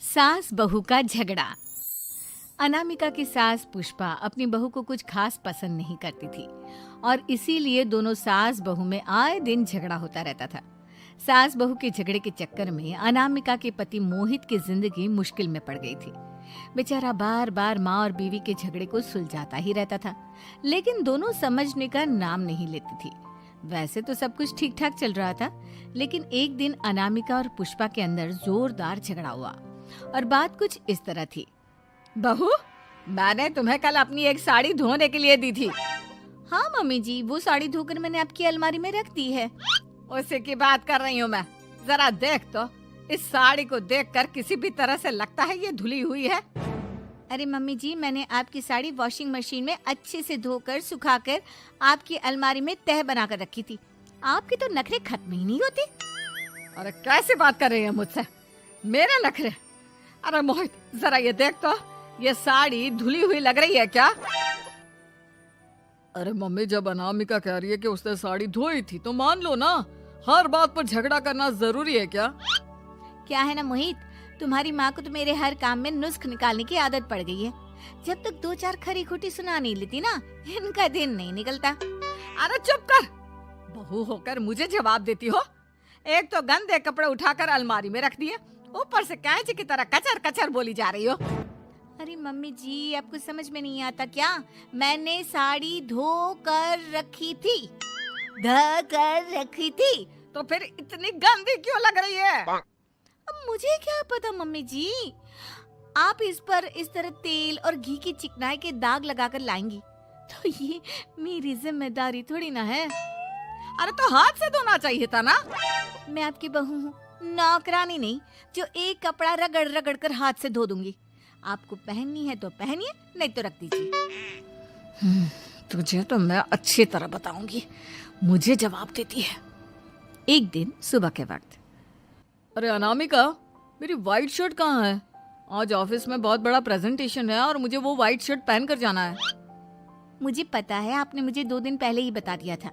सास बहू का झगड़ा। अनामिका की सास पुष्पा अपनी बहू को कुछ खास पसंद नहीं करती थी और इसीलिए दोनों सास बहू में आए दिन झगड़ा होता रहता था। सास बहू के झगड़े के चक्कर में अनामिका के पति मोहित की जिंदगी मुश्किल में पड़ गई थी। बेचारा बार बार माँ और बीवी के झगड़े को सुलझाता ही रहता था, लेकिन दोनों समझने का नाम नहीं लेती थी। वैसे तो सब कुछ ठीक ठाक चल रहा था, लेकिन एक दिन अनामिका और पुष्पा के अंदर जोरदार झगड़ा हुआ और बात कुछ इस तरह थी। बहू, मैंने तुम्हें कल अपनी एक साड़ी धोने के लिए दी थी। हाँ मम्मी जी, वो साड़ी धोकर मैंने आपकी अलमारी में रख दी है। उसी की बात कर रही हूँ मैं। जरा देख तो, इस साड़ी को देखकर किसी भी तरह से लगता है ये धुली हुई है। अरे मम्मी जी, मैंने आपकी साड़ी वॉशिंग मशीन में अच्छे से धोकर सुखाकर आपकी अलमारी में तह बनाकर रखी थी। आपके तो नखरे खत्म ही नहीं होते। अरे कैसी बात कर रही है मुझसे? मेरे नखरे? अरे मोहित, जरा ये देख तो, ये साड़ी धुली हुई लग रही है क्या? अरे मम्मी, जब अनामिका कह रही है कि उसने साड़ी धोई थी तो मान लो ना। हर बात पर झगड़ा करना जरूरी है क्या? क्या है ना मोहित, तुम्हारी माँ को तो मेरे हर काम में नुस्ख निकालने की आदत पड़ गई है। जब तक दो चार खरी खोटी सुना नहीं लेती ना, इनका दिन नहीं निकलता। अरे चुप कर, बहू होकर मुझे जवाब देती हो। एक तो गंदे कपड़े उठाकर अलमारी में रख दिए, ऊपर से कैंची की तरह कचर कचर बोली जा रही हो। अरे मम्मी जी, आपको समझ में नहीं आता क्या? मैंने साड़ी धो कर रखी थी। तो फिर इतनी गंदी क्यों लग रही है? अब मुझे क्या पता मम्मी जी, आप इस पर इस तरह तेल और घी की चिकनाई के दाग लगाकर लाएंगी तो ये मेरी जिम्मेदारी थोड़ी ना है। अरे तो हाथ से धोना चाहिए था ना। मैं आपकी बहू हूँ, नौकरानी नहीं जो एक कपड़ा रगड़ रगड़ कर हाथ से धो दूंगी। आपको पहननी है तो पहनिए, नहीं तो रख दीजिए। तुझे तो मैं अच्छी तरह बताऊंगी, मुझे जवाब देती है। एक दिन सुबह के वक्त, अरे अनामिका, मेरी व्हाइट शर्ट कहाँ है? आज ऑफिस में बहुत बड़ा प्रेजेंटेशन है और मुझे वो व्हाइट शर्ट पहन कर जाना है। मुझे पता है, आपने मुझे 2 दिन पहले ही बता दिया था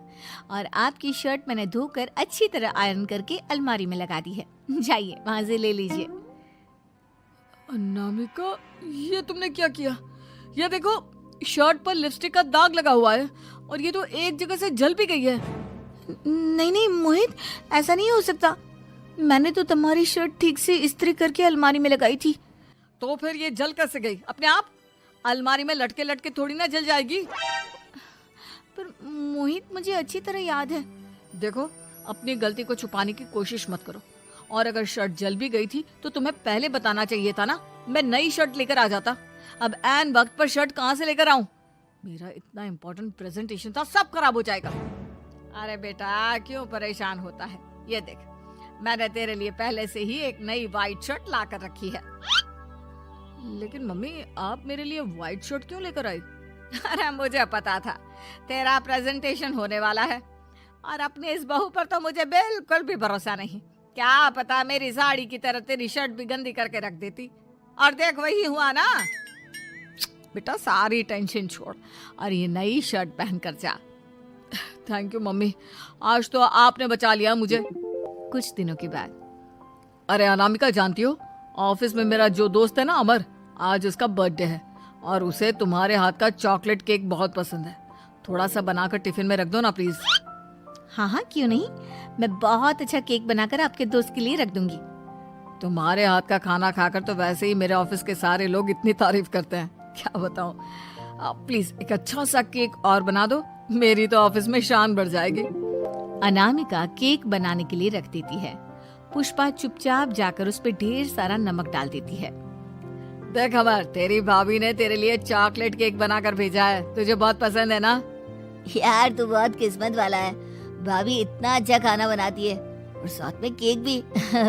और आपकी शर्ट मैंने धोकर अच्छी तरह आयरन करके अलमारी में लगा दी है। जाइए वहां से ले लीजिए। अनामिका, ये तुमने क्या किया? ये देखो, शर्ट पर लिपस्टिक का दाग लगा हुआ है और ये तो एक जगह से जल भी गई है। नहीं नहीं मोहित, ऐसा नहीं हो सकता। मैंने तो तुम्हारी शर्ट ठीक से इस्त्री करके अलमारी में लगाई थी। तो फिर ये जल कैसे गई अपने आप? अलमारी में लटके लटके थोड़ी ना जल जाएगी। पर मोहित, मुझे अच्छी तरह याद है। देखो, अपनी गलती को छुपाने की कोशिश मत करो। और अगर शर्ट जल भी गई थी तो तुम्हें पहले बताना चाहिए था ना। मैं नई शर्ट लेकर आ जाता। अब ऐन वक्त पर शर्ट कहाँ से लेकर आऊं? मेरा इतना इम्पोर्टेंट प्रेजेंटेशन था, सब खराब हो जाएगा। अरे बेटा, क्यों परेशान होता है? ये देख, मैंने तेरे लिए पहले से ही एक नई व्हाइट शर्ट ला कर रखी है। लेकिन मम्मी, आप मेरे लिए व्हाइट शर्ट क्यों लेकर आई? अरे मुझे पता था तेरा प्रेजेंटेशन होने वाला है और अपनी इस बहू पर तो मुझे बिल्कुल भी भरोसा नहीं। क्या पता मेरी साड़ी की तरह तेरी शर्ट भी गंदी करके रख देती। और देख, वही हुआ ना। बेटा, सारी टेंशन छोड़ और ये नई शर्ट पहन कर जा। थैंक यू मम्मी, आज तो आपने बचा लिया मुझे। कुछ दिनों के बाद, अरे अनामिका, जानती हो, ऑफिस में मेरा जो दोस्त है ना अमर, आज उसका बर्थडे है और उसे तुम्हारे हाथ का चॉकलेट केक बहुत पसंद है। थोड़ा सा बनाकर टिफिन में रख दो ना प्लीज। हाँ हाँ, क्यों नहीं। मैं बहुत अच्छा केक बनाकर आपके दोस्त के लिए रख दूंगी। तुम्हारे हाथ का खाना खाकर तो वैसे ही मेरे ऑफिस के सारे लोग इतनी तारीफ करते हैं, क्या बताऊं। प्लीज एक अच्छा सा केक और बना दो, मेरी तो ऑफिस में शान बढ़ जाएगी। अनामिका केक बनाने के लिए रख देती है। पुष्पा चुपचाप जाकर उस पे ढेर सारा नमक डाल देती है। देख अमर, तेरी भाभी ने तेरे लिए चॉकलेट केक बनाकर भेजा है, तुझे बहुत पसंद है ना? यार, तू बहुत किस्मत वाला है। भाभी इतना अच्छा खाना बनाती है और साथ में केक भी।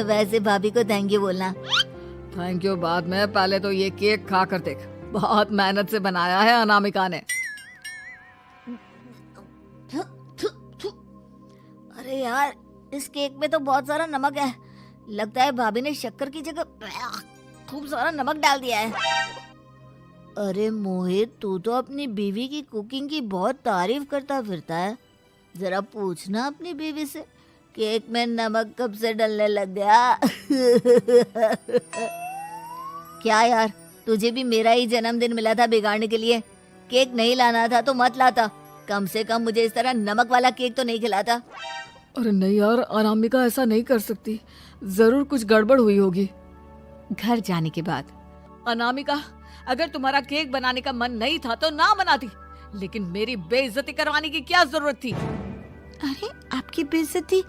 वैसे भाभी को थैंक यू बोलना। थैंक यू बाद में, पहले तो ये केक खा कर देख। बहुत मेहनत से बनाया है अनामिका ने। अरे यार, इस केक में तो बहुत सारा नमक है। लगता है भाभी ने शक्कर की जगह खूब सारा नमक डाल दिया है। अरे मोहित, तू तो अपनी बीवी की कुकिंग की बहुत तारीफ करता फिरता है। जरा पूछना अपनी बीवी से, केक में नमक कब से डलने लग गया। क्या यार, तुझे भी मेरा ही जन्मदिन मिला था बिगाड़ने के लिए। केक नहीं लाना था तो मत लाता, कम से कम मुझे इस तरह नमक वाला केक तो नहीं खिलाता। अरे नहीं यार, अनामिका ऐसा नहीं कर सकती, जरूर कुछ गड़बड़ हुई होगी। घर जाने के बाद अनामिका, अगर तुम्हारा केक बनाने का मन नहीं था तो ना बनाती, लेकिन मेरी बेइज्जती करवाने की क्या जरूरत थी? अरे आपकी बेइज्जती,